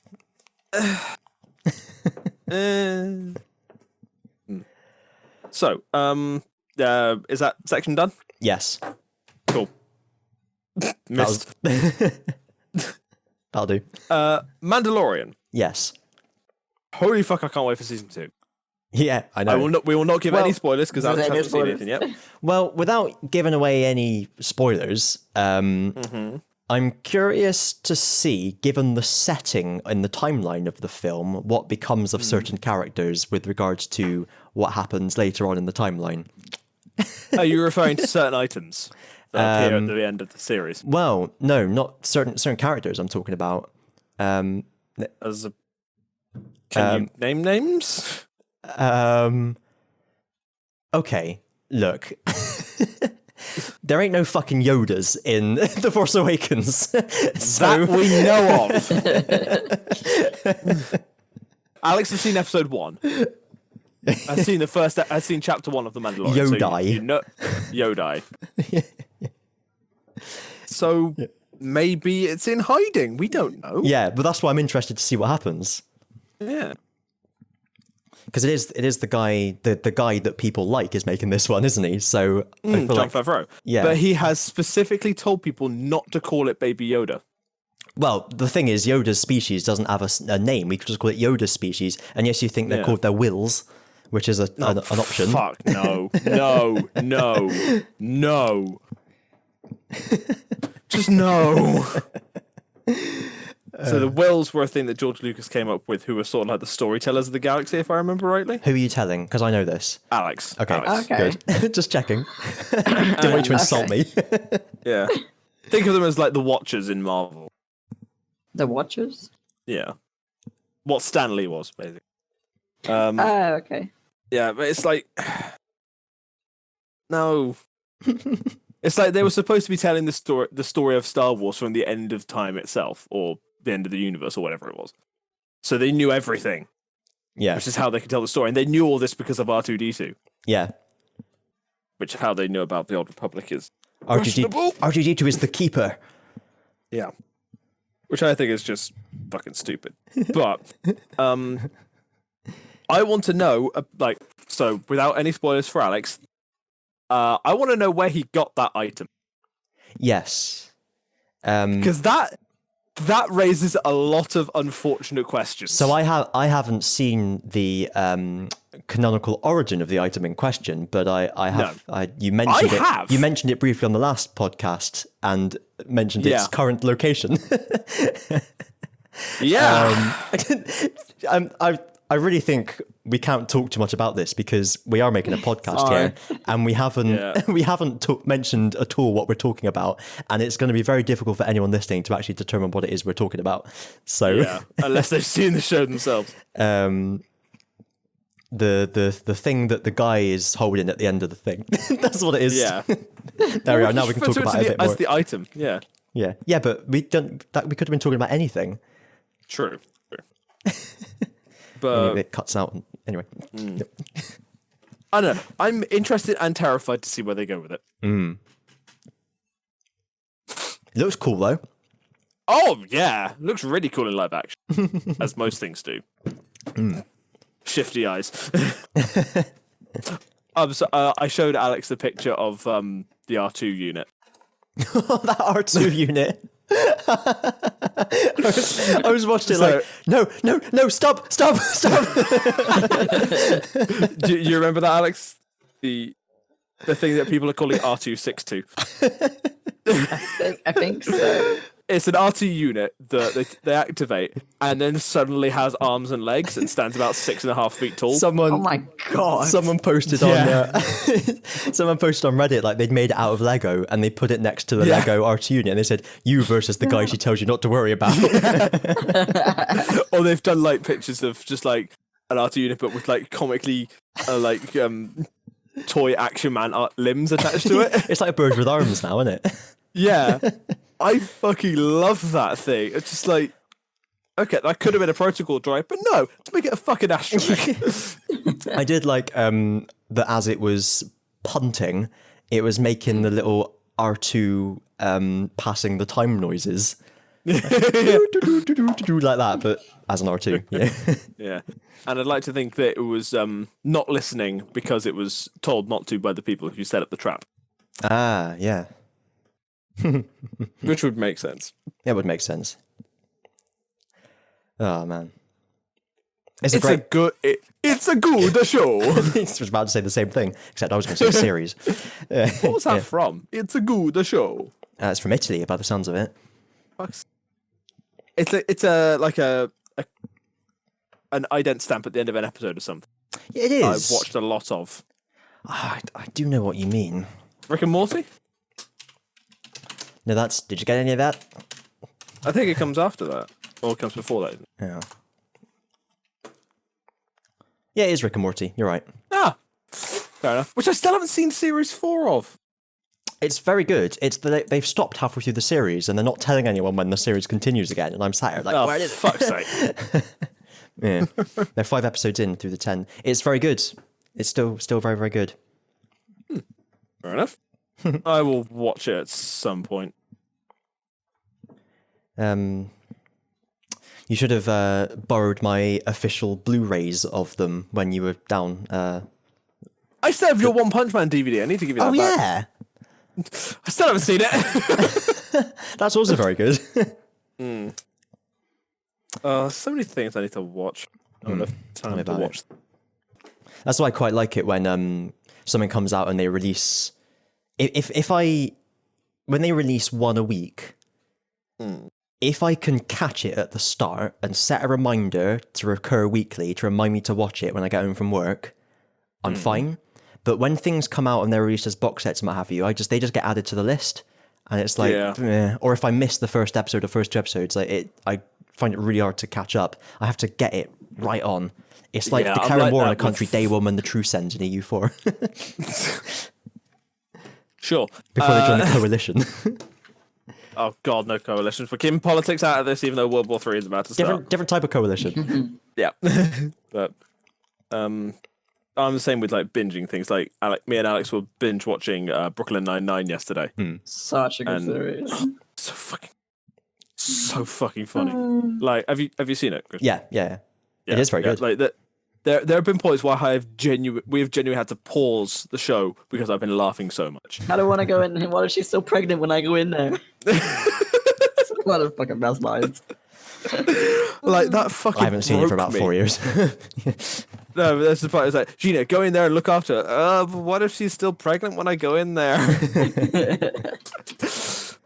So, is that section done? Yes. Cool. Missed. That'll do. Mandalorian. Yes. Holy fuck! I can't wait for season 2. Yeah, I know. We will not give any spoilers because Alex hasn't seen anything yet. Well, without giving away any spoilers, I'm curious to see, given the setting and the timeline of the film, what becomes of certain characters with regards to what happens later on in the timeline. Are you referring to certain items that appear at the end of the series? Well, no, not certain characters I'm talking about. Can you name names? Okay, look. There ain't no fucking Yodas in The Force Awakens. So... That we know of. Alex has seen episode 1. I've seen chapter 1 of The Mandalorian. Yodai. So you know, Yodai. So maybe it's in hiding. We don't know. Yeah, but that's why I'm interested to see what happens. Yeah. Because it is the guy that people like is making this one, isn't he? So Jon Favreau. Yeah. But he has specifically told people not to call it Baby Yoda. Well, the thing is, Yoda's species doesn't have a name. We could just call it Yoda's species. And yes, you think they're called their wills, which is an option. Fuck, no. Just no. So the wills were a thing that George Lucas came up with, who were sort of like the storytellers of the galaxy, if I remember rightly. Who are you telling? Because I know this. Alex. Okay, Alex. good. Just checking. Didn't want you to insult me. Yeah. Think of them as like the Watchers in Marvel. The Watchers? Yeah. What Stan Lee was, basically. Okay. Yeah, but it's like... No. It's like they were supposed to be telling the story of Star Wars from the end of time itself, or the end of the universe, or whatever it was. So they knew everything. Yeah. Which is how they could tell the story. And they knew all this because of R2-D2. Yeah. Which is how they knew about the Old Republic is R2-D2 is the keeper. Yeah. Which I think is just fucking stupid. But I want to know, so without any spoilers for Alex, I want to know where he got that item. Yes. Because that raises a lot of unfortunate questions. So I haven't seen the canonical origin of the item in question, but I have. No. You mentioned I it. have. You mentioned it briefly on the last podcast and mentioned its current location. Yeah. I really think we can't talk too much about this because we are making a podcast here, and we haven't mentioned at all what we're talking about, and it's going to be very difficult for anyone listening to actually determine what it is we're talking about. So unless they've seen the show themselves. The thing that the guy is holding at the end of the thing. That's what it is. Yeah. There we are. Now we can talk about it a bit more. As the item. Yeah. Yeah, but we don't. We could have been talking about anything. True. But it cuts out anyway. I don't know. I'm interested and terrified to see where they go with it. It looks cool though. Oh yeah, looks really cool in live action, as most things do. Shifty eyes. I showed Alex the picture of the R2 unit. That R2 unit. I was watching it like, no, stop. Do you remember that, Alex? The thing that people are calling R262. I think so. It's an R2 unit that they activate and then suddenly has arms and legs and stands about 6.5 feet tall. Oh my god! Someone posted on someone posted on Reddit like they'd made it out of Lego and they put it next to the Lego R2 unit and they said, "You versus the guy she tells you not to worry about." Or they've done like pictures of just like an R2 unit but with like comically toy Action Man limbs attached to it. It's like a bird with arms now, isn't it? Yeah. I fucking love that thing. It's just like, okay, that could have been a protocol droid, but no, let's make it a fucking astromech. I did like that as it was punting, it was making the little R2 passing the time noises. Like that, but as an R2. Yeah. Yeah. And I'd like to think that it was not listening because it was told not to by the people who set up the trap. Ah, yeah. Which would make sense. It would make sense. Oh man, It's a good show. I was about to say the same thing, except I was going to say series. What was that from? It's a good show. It's from Italy, by the sounds of it. It's like an ident stamp at the end of an episode or something. It is. I've watched a lot of. I do know what you mean. Rick and Morty? No, did you get any of that? I think it comes after that. Or it comes before that. Yeah. Yeah, it is Rick and Morty. You're right. Ah, fair enough. Which I still haven't seen series 4 of. It's very good. It's that they've stopped halfway through the series and they're not telling anyone when the series continues again. And I'm sat here like, oh, where is it? Fuck's sake. Yeah. They're 5 episodes in through the 10. It's very good. It's still very, very good. Fair enough. I will watch it at some point. You should have borrowed my official Blu-rays of them when you were down. I still have your One Punch Man DVD. I need to give you that back. Yeah. I still haven't seen it. That's also very good. So many things I need to watch. I don't have time to watch. That's why I quite like it when something comes out and they release. When they release one a week, if I can catch it at the start and set a reminder to recur weekly to remind me to watch it when I get home from work, I'm fine. But when things come out and they're released as box sets and what have you, they just get added to the list, and it's like, or if I miss the first episode or first 2 episodes, I find it really hard to catch up. I have to get it right on. It's like the Karen War in a Country, Day One, and the True Sense in EU4. Sure. Before they join the coalition. Oh God, no coalitions. We're keeping politics out of this, even though World War III is about to start. Different type of coalition. Yeah. But I'm the same with like binging things. Like me and Alex were binge watching Brooklyn Nine-Nine yesterday. Such a good series. So fucking funny. Like, have you seen it, Chris? Yeah. It is very good. Like that. There have been points where we have genuinely had to pause the show because I've been laughing so much. I don't want to go in. What if she's still pregnant when I go in there? One of the fucking best lines. Like that fucking. I haven't seen it for about 4 years. No, but that's the part. It's like, Gina, go in there and look after her. But what if she's still pregnant when I go in there?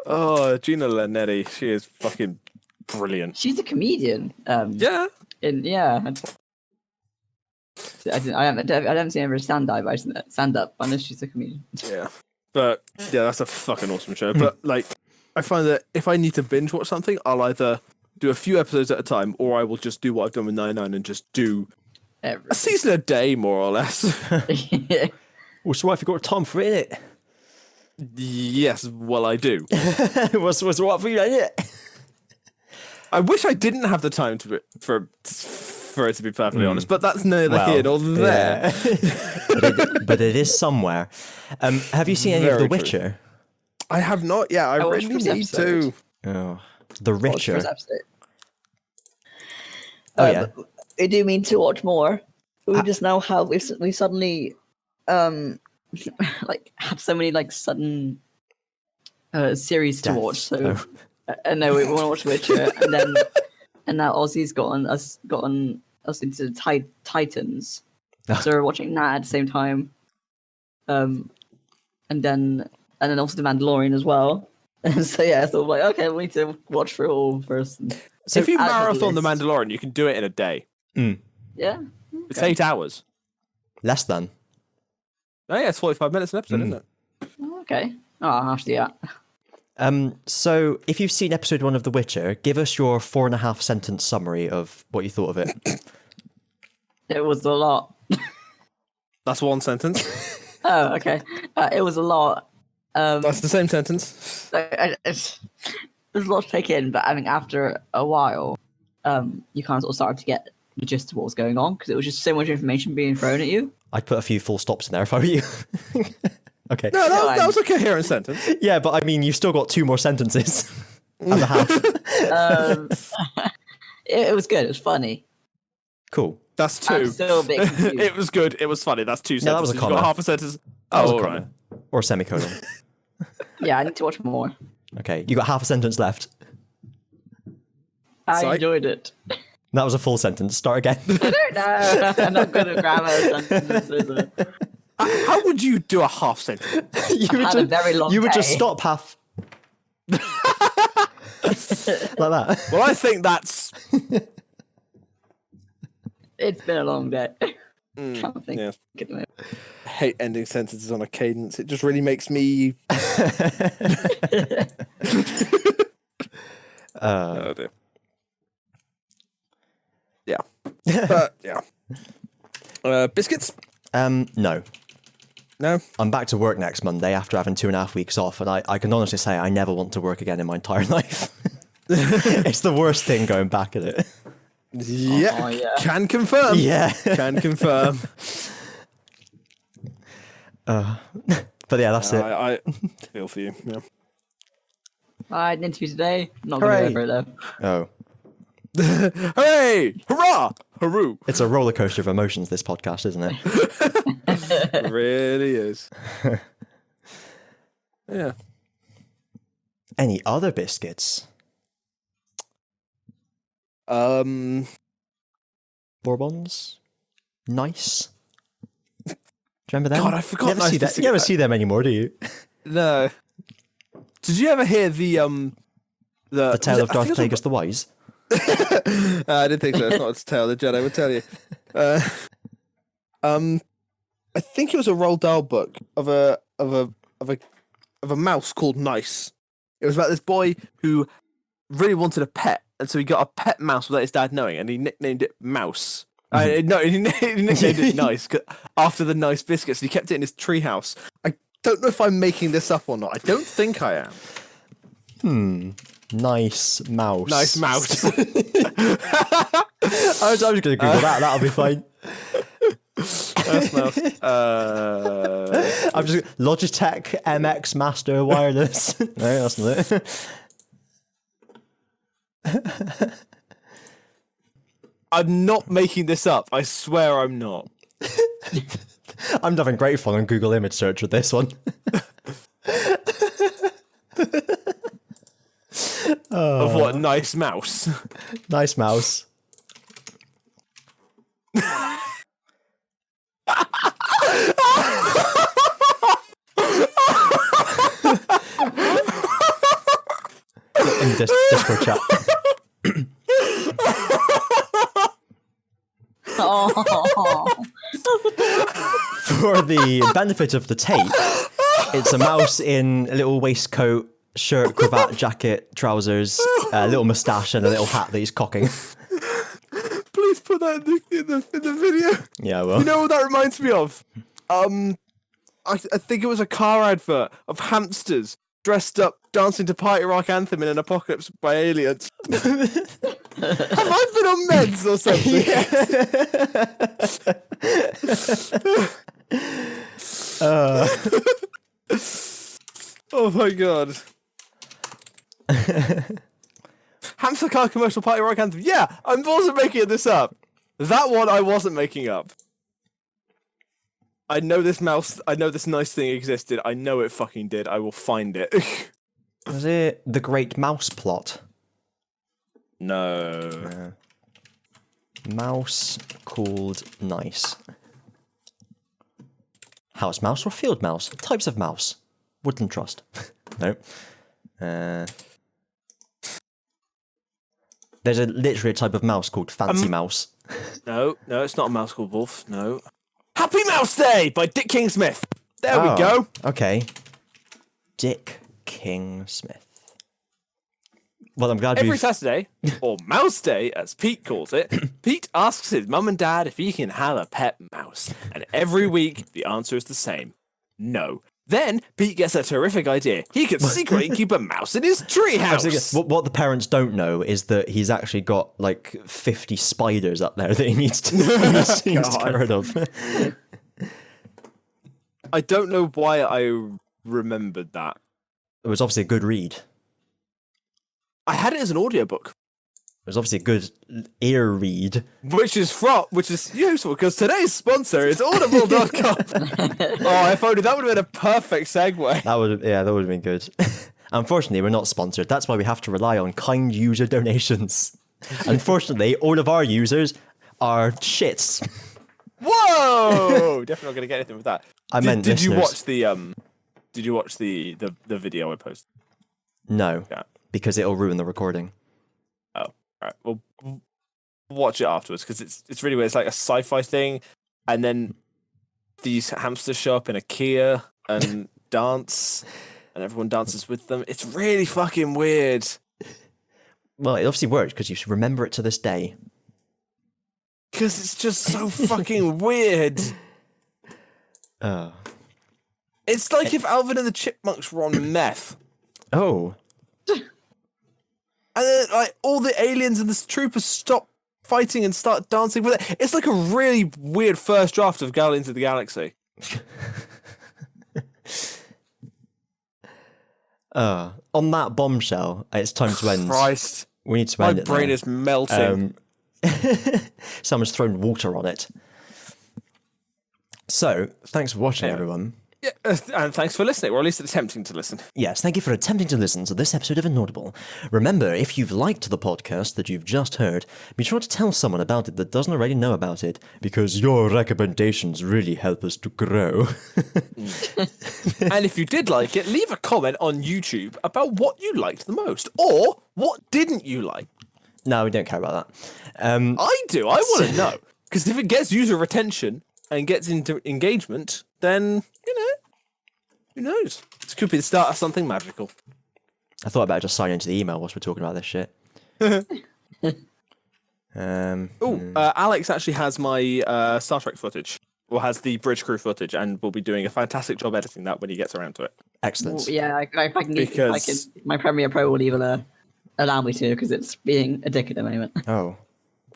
Oh, Gina Linetti, she is fucking brilliant. She's a comedian. Yeah. I haven't seen her stand up. Unless she's a comedian. Yeah. But yeah, that's a fucking awesome show. But like, I find that if I need to binge watch something, I'll either do a few episodes at a time, or I will just do what I've done with 99 and just do a season a day, more or less. Well, so what if you got time for it? Yes, well, I do. what's what for you, ain't it? I wish I didn't have the time for it to be perfectly honest, but that's neither here nor there. But it is somewhere. Have you seen any of The Witcher? I have not yet. I really need to. Oh, The Witcher. Yeah. We do mean to watch more. We just now have we suddenly like have so many like sudden series to watch. So no, we want to watch Witcher, and now Ozzy's gotten us into Titans. So we're watching that at the same time. And then also the Mandalorian as well. And so so we're like, okay, we need to watch through it all first. So if you marathon the Mandalorian, you can do it in a day. Yeah. Okay. It's 8 hours. Less than. Oh yeah, it's 45 minutes an episode, isn't it? Okay. Oh, I'll have to do that. So if you've seen episode 1 of The Witcher, give us your 4.5 sentence summary of what you thought of it. It was a lot. That's one sentence. Oh, okay. It was a lot. That's the same sentence. There's a lot to take in, but I think after a while, you kind of sort of started to get the gist of what was going on, because it was just so much information being thrown at you. I'd put a few full stops in there if I were you. Okay. No, that was a coherent sentence. Yeah, but I mean, you've still got 2 more sentences and a half. It was good. It was funny. Cool. That's 2. I'm still a bit confused. It was good. It was funny. That's 2 sentences. No, that was a comma. You got half a sentence. All right. Or a semicolon. Yeah, I need to watch more. Okay, you got half a sentence left. I enjoyed it. That was a full sentence. Start again. I don't know. I'm not good at grammar sentences. How would you do a half sentence? A very long You would day. just stop half. Like that. Well, I think that's... It's been a long day. Can't think. Yeah. Get them out. I hate ending sentences on a cadence. It just really makes me... Oh, dear. Yeah. But, yeah. Biscuits? No. No? I'm back to work next Monday after having 2.5 weeks off, and I can honestly say I never want to work again in my entire life. It's the worst thing going back at it. Yeah. Oh, yeah. Can confirm. Yeah. Can confirm. But yeah, that's it. I feel for you. Yeah. I had an interview today. Not going to go over it though. Oh. Hooray! Hurrah! Hooroo! It's a roller coaster of emotions, this podcast, isn't it? It really is. Yeah. Any other biscuits? Bourbons? Nice? Do you remember them? God, I forgot Nice Biscuits. You never see them anymore, do you? No. Did you ever hear the Tale of Darth Plagueis the Wise? I didn't think so. It's not a tale. The Jedi would tell you. I think it was a Roald Dahl book of a mouse called Nice. It was about this boy who really wanted a pet, and so he got a pet mouse without his dad knowing, and he nicknamed it Mouse. No, he nicknamed it Nice after the Nice Biscuits, and he kept it in his treehouse. I don't know if I'm making this up or not. I don't think I am. Nice mouse. Nice mouse. I was just going to Google that. That'll be fine. Nice mouse. I'm just Logitech MX Master Wireless. No, that's not it. I'm not making this up. I swear I'm not. I'm having great fun on Google image search with this one. of what? Nice mouse. Nice mouse. In Discord chat. For the benefit of the tape, it's a mouse in a little waistcoat, shirt, cravat, jacket, trousers, a little moustache, and a little hat that he's cocking. Please put that in the video. Yeah, well. You know what that reminds me of? I think it was a car advert of hamsters dressed up dancing to Party Rock Anthem in an apocalypse by aliens. Have I been on meds or something? Oh my god. Hamster car commercial Party Rock Anthem. Yeah, I wasn't making this up. That one I wasn't making up. I know this mouse, I know this nice thing existed. I know it fucking did. I will find it. Was it The Great Mouse Plot? No. Mouse called Nice. House mouse or field mouse? Types of mouse. Woodland trust. No. There's literally a type of mouse called Fancy Mouse. No, it's not a mouse called Wolf. No. Happy Mouse Day by Dick King Smith. There we go. Okay. Dick King Smith. Well, I'm glad Every Saturday, or Mouse Day, as Pete calls it, Pete asks his mum and dad if he can have a pet mouse. And every week, the answer is the same. No. Then, Pete gets a terrific idea. He can secretly keep a mouse in his treehouse. What the parents don't know is that he's actually got like 50 spiders up there that he needs to get rid of. I don't know why I remembered that. It was obviously a good read. I had it as an audiobook. It was obviously a good ear read. Which is useful because today's sponsor is audible.com. Oh, if only that would have been a perfect segue. That would have been good. Unfortunately, we're not sponsored. That's why we have to rely on kind user donations. Unfortunately, all of our users are shits. Whoa! Definitely not going to get anything with that. Did you watch the video I posted? No. Yeah. Because it'll ruin the recording. All right, well, watch it afterwards because it's really weird. It's like a sci-fi thing, and then these hamsters show up in a Kia and dance, and everyone dances with them. It's really fucking weird. Well, it obviously worked because you should remember it to this day. Because it's just so fucking weird. It's like if Alvin and the Chipmunks were on meth. Oh. And then, like, all the aliens and the troopers stop fighting and start dancing with it. It's like a really weird first draft of Guardians of the Galaxy. On that bombshell, it's time to end. Christ. We need to end it. My brain is melting. Someone's thrown water on it. So, thanks for watching, everyone. Yeah, and thanks for listening, or at least attempting to listen. Yes, thank you for attempting to listen to this episode of Inaudible. Remember, if you've liked the podcast that you've just heard, be sure to tell someone about it that doesn't already know about it, because your recommendations really help us to grow. And if you did like it, leave a comment on YouTube about what you liked the most, or what didn't you like. No, we don't care about that. I do, I want to know. Because if it gets user retention and gets into engagement, then, who knows? This could be the start of something magical. I thought about just signing into the email whilst we're talking about this shit. Alex actually has my Star Trek footage, or has the bridge crew footage, and will be doing a fantastic job editing that when he gets around to it. Excellent. Well, yeah, if I can my Premiere Pro will even allow me to, because it's being a dick at the moment. Oh.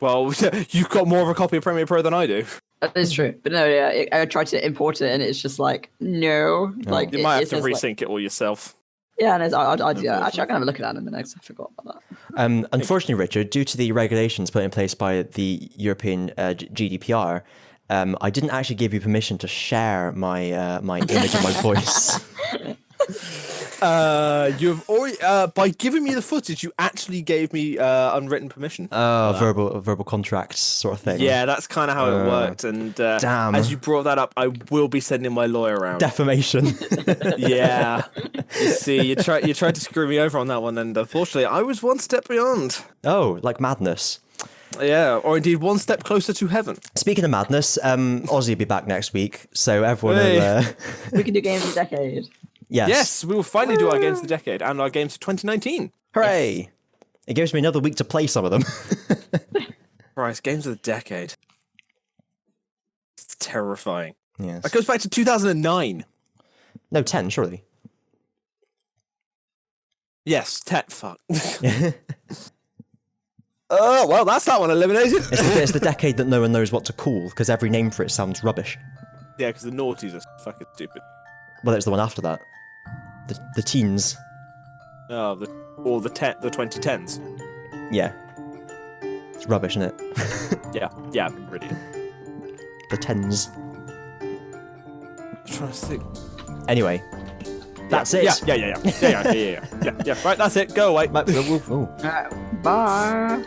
Well, you've got more of a copy of Premiere Pro than I do. That is true, but no, yeah, I tried to import it, and it's just like no, like you might have to resync it all yourself. Yeah, and actually, I can have a look at that in a minute. I forgot about that. Unfortunately, Richard, due to the regulations put in place by the European GDPR, I didn't actually give you permission to share my my image and my voice. You've already by giving me the footage, you actually gave me unwritten permission. Verbal contracts sort of thing. Yeah, that's kind of how it worked. And damn. as you brought that up, I will be sending my lawyer around. Defamation. Yeah. You see, you tried to screw me over on that one, and unfortunately, I was one step beyond. Oh, like madness. Yeah, or indeed one step closer to heaven. Speaking of madness, Ozzy will be back next week, so everyone Hey. will... We can do games of the decade. Yes, we will finally do our games of the decade and our games of 2019. Hooray! Yes. It gives me another week to play some of them. Christ, games of the decade. It's terrifying. Yes. That goes back to 2009. No, 10, surely. Yes, fuck. Well, that's that one eliminated. It's the decade that no one knows what to call, because every name for it sounds rubbish. Yeah, because the noughties are fucking stupid. Well, it's the one after that. The teens. Oh, the 2010s. Yeah. It's rubbish, isn't it? Yeah, really. The tens. I'm trying to think. Anyway. That's it. Yeah. Right, that's it. Go away. Ooh. Bye.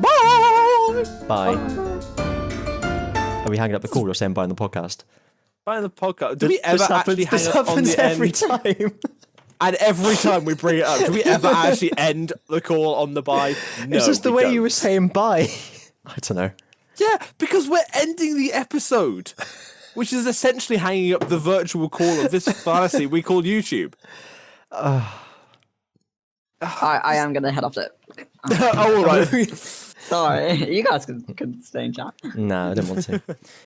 Bye. Bye. Are we hanging up the call or saying bye on the podcast? Bye on the podcast. Do we ever actually hang up on the every end? time. And every time we bring it up, do we ever actually end the call on the bye? No, It's just the we way don't. you were saying bye. I don't know. Yeah, because we're ending the episode, which is essentially hanging up the virtual call of this fantasy we call YouTube. I am going to head off to... Oh, all right. Sorry. You guys can stay in chat. No, I don't want to.